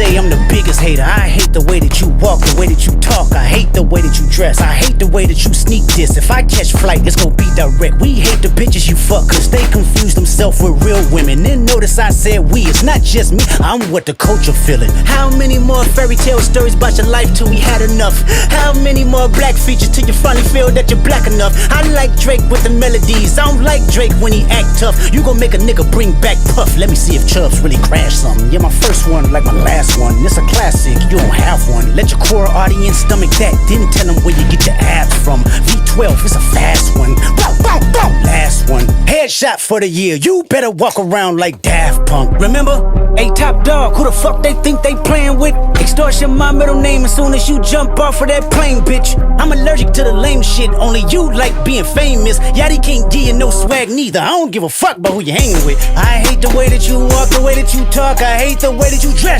say I'm the biggest hater. I hate the way that you walk, the way that you talk. I hate the way that you dress. I hate the way that you sneak this. If I catch flight, it's gonna be direct. We hate the bitches you fuck, cause they confuse themselves with real women. Then notice I said we, it's not just me, I'm what the culture feeling. How many more fairy tale stories about your life till we had enough? How many more black features till you finally feel that you're black enough? I like Drake with the melodies, I don't like Drake when he act tough. You gon' make a nigga bring back Puff. Let me see if Chubbs really crashed something. Yeah, my first one like my last one. It's a classic, you don't have one. Let your core audience stomach that, then tell them where you get your abs from. V12, it's a fast one. Bow, bow, bow. Last one, headshot for the year. You better walk around like Daft Punk. Remember? Hey, Top Dog, who the fuck they think they playing with? Extortion my middle name as soon as you jump off of that plane, bitch. I'm allergic to the lame shit, only you like being famous. Yachty can't give you no swag neither. I don't give a fuck about who you hanging with. I hate the way that you walk, the way that you talk. I hate the way that you dress.